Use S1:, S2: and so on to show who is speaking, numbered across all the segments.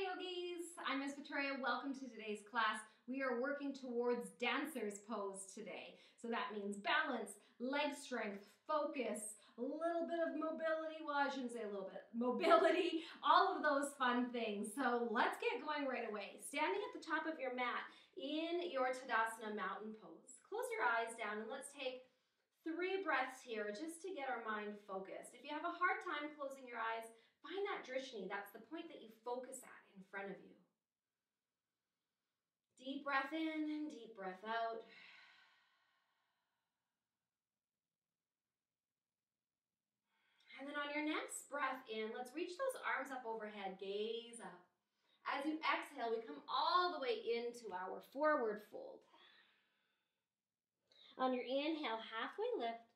S1: yogis, I'm Miss Victoria. Welcome to today's class. We are working towards dancer's pose today. So that means balance, leg strength, focus, a little bit of mobility. Well, I shouldn't say a little bit. Mobility, all of those fun things. So let's get going right away. Standing at the top of your mat in your Tadasana mountain pose. Close your eyes down and let's take 3 breaths here just to get our mind focused. If you have a hard time closing your eyes, find that drishti. That's the point that you focus at in front of you. Deep breath in and deep breath out. And then on your next breath in, let's reach those arms up overhead, gaze up. As you exhale, we come all the way into our forward fold. On your inhale, halfway lift.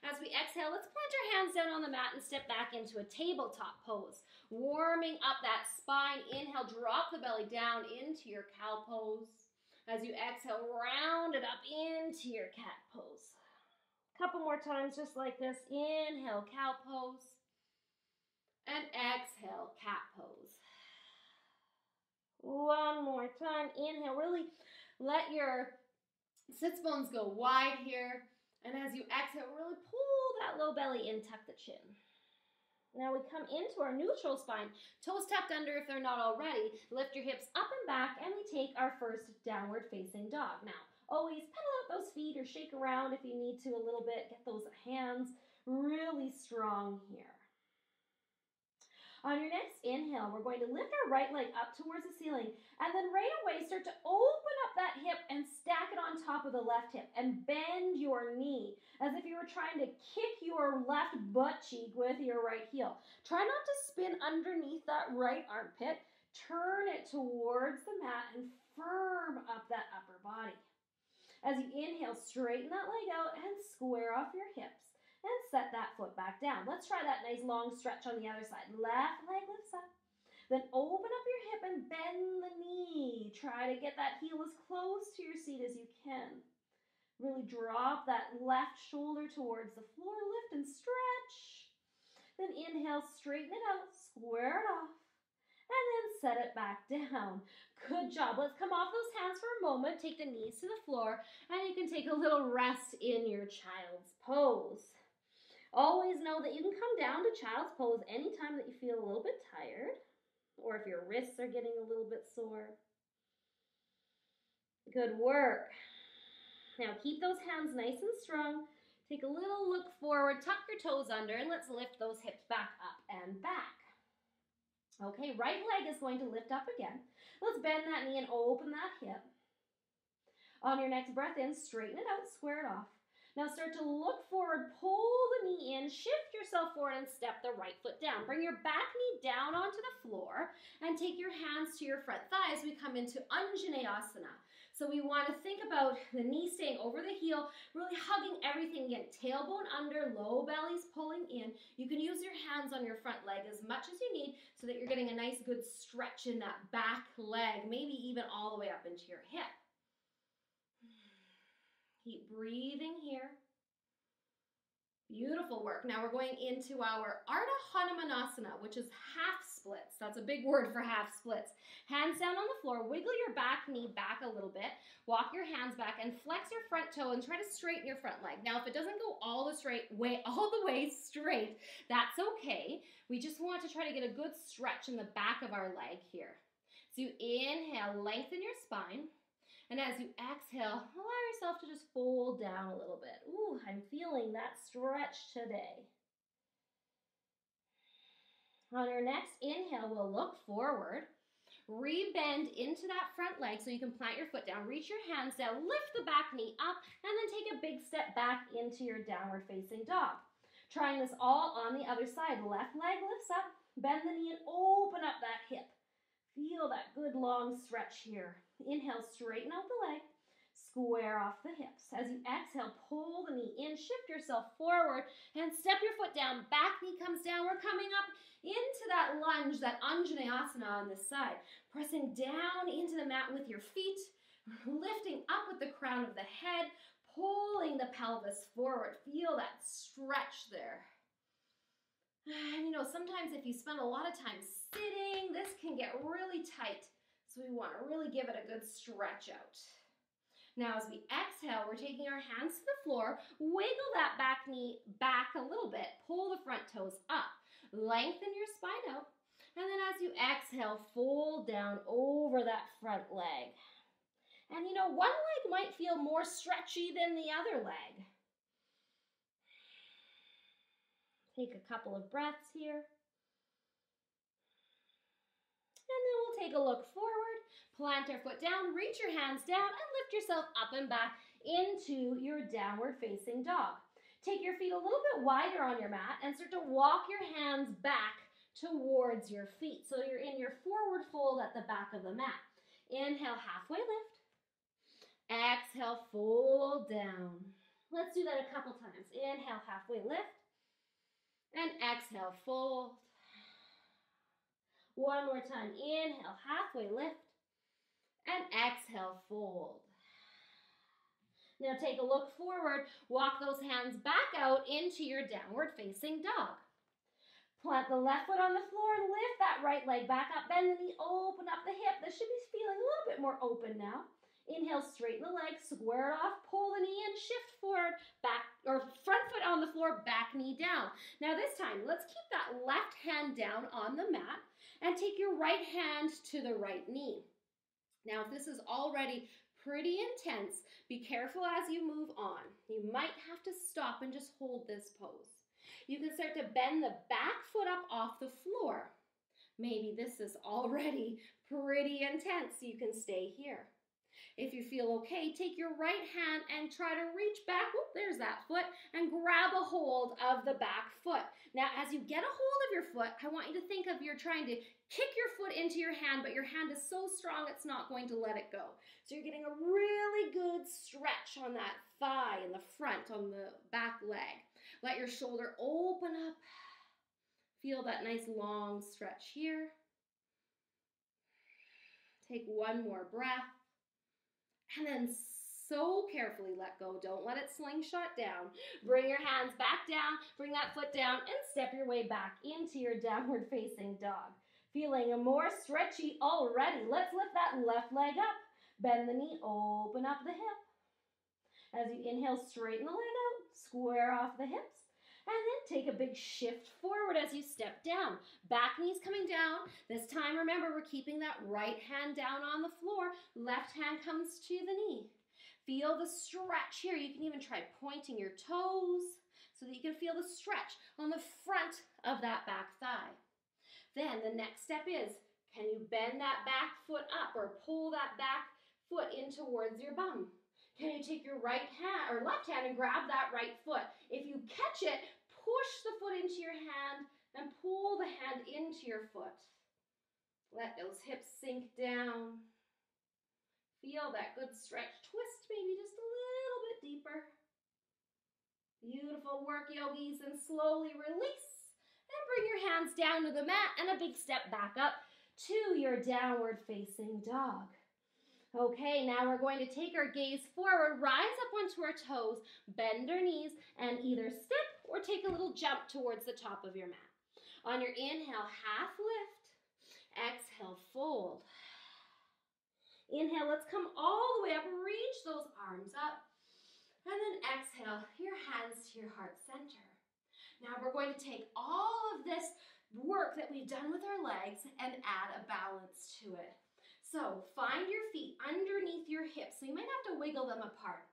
S1: As we exhale, let's plant our hands down on the mat and step back into a tabletop pose. Warming up that spine. Inhale, drop the belly down into your cow pose. As you exhale, round it up into your cat pose. A couple more times just like this. Inhale, cow pose. And exhale, cat pose. One more time. Inhale, really let your sits bones go wide here. And as you exhale, really pull that low belly in, tuck the chin. Now we come into our neutral spine, toes tucked under if they're not already. Lift your hips up and back, and we take our first downward facing dog. Now, always pedal out those feet or shake around if you need to a little bit. Get those hands really strong here. On your next inhale, we're going to lift our right leg up towards the ceiling, and then right away start to open up that hip and stack it on top of the left hip and bend your knee as if you were trying to kick your left butt cheek with your right heel. Try not to spin underneath that right armpit. Turn it towards the mat and firm up that upper body. As you inhale, straighten that leg out and square off your hips. And set that foot back down. Let's try that nice long stretch on the other side. Left leg lifts up. Then open up your hip and bend the knee. Try to get that heel as close to your seat as you can. Really drop that left shoulder towards the floor. Lift and stretch. Then inhale, straighten it out, square it off. And then set it back down. Good job. Let's come off those hands for a moment. Take the knees to the floor. And you can take a little rest in your child's pose. Always know that you can come down to child's pose anytime that you feel a little bit tired or if your wrists are getting a little bit sore. Good work. Now keep those hands nice and strong. Take a little look forward, tuck your toes under, and let's lift those hips back up and back. Okay, right leg is going to lift up again. Let's bend that knee and open that hip. On your next breath in, straighten it out, square it off. Now start to look forward, pull the knee in, shift yourself forward and step the right foot down. Bring your back knee down onto the floor and take your hands to your front thighs. We come into Vinyasa. So we want to think about the knee staying over the heel, really hugging everything again. Tailbone under, low belly's pulling in. You can use your hands on your front leg as much as you need so that you're getting a nice good stretch in that back leg, maybe even all the way up into your hip. Keep breathing here. Beautiful work. Now we're going into our Ardha Hanumanasana, which is half splits. That's a big word for half splits. Hands down on the floor. Wiggle your back knee back a little bit. Walk your hands back and flex your front toe and try to straighten your front leg. Now, if it doesn't go all the way straight, that's okay. We just want to try to get a good stretch in the back of our leg here. So you inhale, lengthen your spine. And as you exhale, allow yourself to just fold down a little bit. Ooh, I'm feeling that stretch today. On your next inhale, we'll look forward. Rebend into that front leg so you can plant your foot down. Reach your hands down, lift the back knee up, and then take a big step back into your downward facing dog. Trying this all on the other side. Left leg lifts up, bend the knee and open up that hip. Feel that good long stretch here. Inhale, straighten out the leg, square off the hips. As you exhale, pull the knee in, shift yourself forward, and step your foot down. Back knee comes down. We're coming up into that lunge, that Anjaneyasana on this side. Pressing down into the mat with your feet, lifting up with the crown of the head, pulling the pelvis forward. Feel that stretch there. And you know, sometimes if you spend a lot of time sitting breathing, this can get really tight. So we want to really give it a good stretch out. Now as we exhale, we're taking our hands to the floor, wiggle that back knee back a little bit, pull the front toes up, lengthen your spine out, and then as you exhale, fold down over that front leg. And you know, one leg might feel more stretchy than the other leg. Take a couple of breaths here. And then we'll take a look forward, plant our foot down, reach your hands down, and lift yourself up and back into your downward facing dog. Take your feet a little bit wider on your mat and start to walk your hands back towards your feet. So you're in your forward fold at the back of the mat. Inhale, halfway lift. Exhale, fold down. Let's do that a couple times. Inhale, halfway lift. And exhale, fold. One more time. Inhale, halfway lift. And exhale, fold. Now take a look forward. Walk those hands back out into your downward facing dog. Plant the left foot on the floor and lift that right leg back up. Bend the knee, open up the hip. This should be feeling a little bit more open now. Inhale, straighten the leg, square it off, pull the knee in, shift forward, back, or front foot on the floor, back knee down. Now this time, let's keep that left hand down on the mat and take your right hand to the right knee. Now, if this is already pretty intense, be careful as you move on. You might have to stop and just hold this pose. You can start to bend the back foot up off the floor. Maybe this is already pretty intense. You can stay here. If you feel okay, take your right hand and try to reach back. Whoop, there's that foot, and grab a hold of the back foot. Now, as you get a hold of your foot, I want you to think of you're trying to kick your foot into your hand, but your hand is so strong it's not going to let it go. So you're getting a really good stretch on that thigh in the front, on the back leg. Let your shoulder open up. Feel that nice long stretch here. Take one more breath. And then so carefully let go. Don't let it slingshot down. Bring your hands back down, bring that foot down, and step your way back into your downward facing dog. Feeling more stretchy already. Let's lift that left leg up. Bend the knee, open up the hip. As you inhale, straighten the leg out, square off the hips. And then take a big shift forward as you step down. Back knee's coming down. This time, remember, we're keeping that right hand down on the floor. Left hand comes to the knee. Feel the stretch here. You can even try pointing your toes so that you can feel the stretch on the front of that back thigh. Then the next step is, can you bend that back foot up or pull that back foot in towards your bum? Can you take your right hand or left hand and grab that right foot? If you catch it, push the foot into your hand and pull the hand into your foot. Let those hips sink down. Feel that good stretch. Twist maybe just a little bit deeper. Beautiful work, yogis, and slowly release. And bring your hands down to the mat and a big step back up to your downward facing dog. Okay, now we're going to take our gaze forward, rise up onto our toes, bend our knees, and either step or take a little jump towards the top of your mat. On your inhale, half lift. Exhale, fold. Inhale, let's come all the way up, reach those arms up. And then exhale, your hands to your heart center. Now we're going to take all of this work that we've done with our legs and add a balance to it. So find your feet underneath your hips. So you might have to wiggle them apart.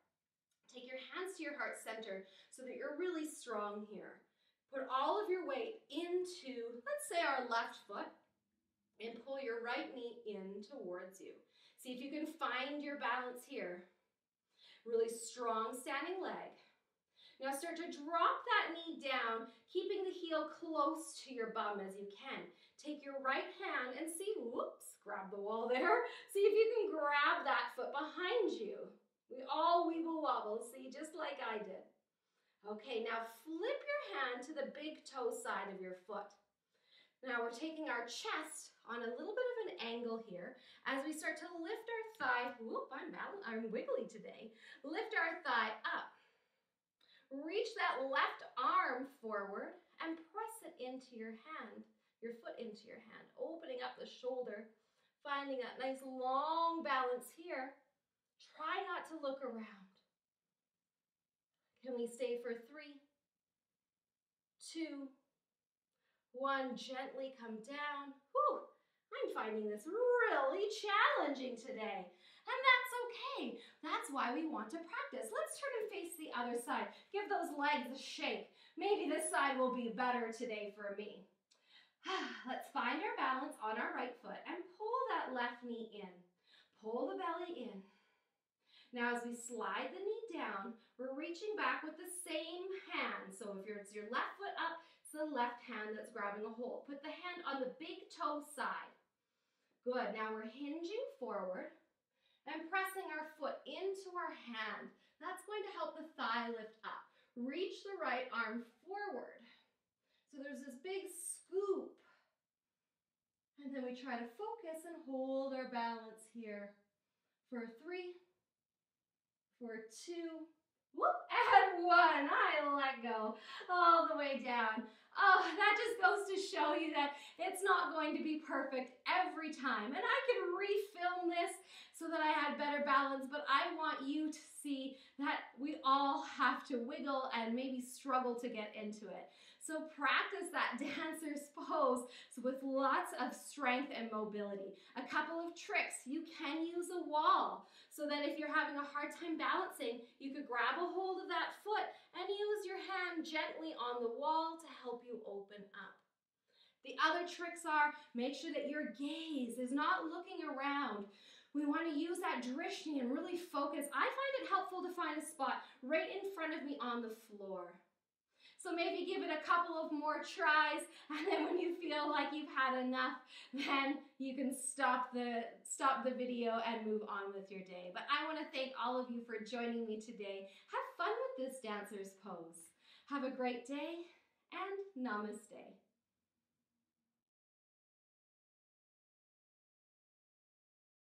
S1: Take your hands to your heart center so that you're really strong here. Put all of your weight into, let's say, our left foot, and pull your right knee in towards you. See if you can find your balance here. Really strong standing leg. Now start to drop that knee down, keeping the heel close to your bum as you can. Take your right hand and see, whoops, grab the wall there. See if you can grab that foot behind you. We all weeble wobble, see, just like I did. Okay, now flip your hand to the big toe side of your foot. Now we're taking our chest on a little bit of an angle here as we start to lift our thigh. Whoop, I'm wiggly today. Lift our thigh up. Reach that left arm forward and press it into your hand your foot into your hand, opening up the shoulder, finding that nice long balance here. Try not to look around. Can we stay for 3, 2, 1? Gently come down. Whew, I'm finding this really challenging today. And that's okay. That's why we want to practice. Let's turn and face the other side. Give those legs a shake. Maybe this side will be better today for me. Let's find our balance on our right foot and pull that left knee in. Pull the belly in. Now as we slide the knee down, we're reaching back with the same hand. So if it's your left foot up, it's the left hand that's grabbing a hold. Put the hand on the big toe side. Good, now we're hinging forward and pressing our foot into our hand. That's going to help the thigh lift up. Reach the right arm forward. So there's this big scoop. And then we try to focus and hold our balance here for 3, for 2, whoop, and 1. I let go all the way down. Oh, that just goes to show you that it's not going to be perfect every time. And I can refilm this so that I had better balance, but I want you to see that we all have to wiggle and maybe struggle to get into it. So practice that dancer's pose with lots of strength and mobility. A couple of tricks. You can use a wall so that if you're having a hard time balancing, you could grab a hold of that foot and use your hand gently on the wall to help you open up. The other tricks are, make sure that your gaze is not looking around. We want to use that drishti and really focus. I find it helpful to find a spot right in front of me on the floor. So maybe give it a couple of more tries, and then when you feel like you've had enough, then you can stop the video and move on with your day. But I want to thank all of you for joining me today. Have fun with this dancer's pose. Have a great day, and namaste.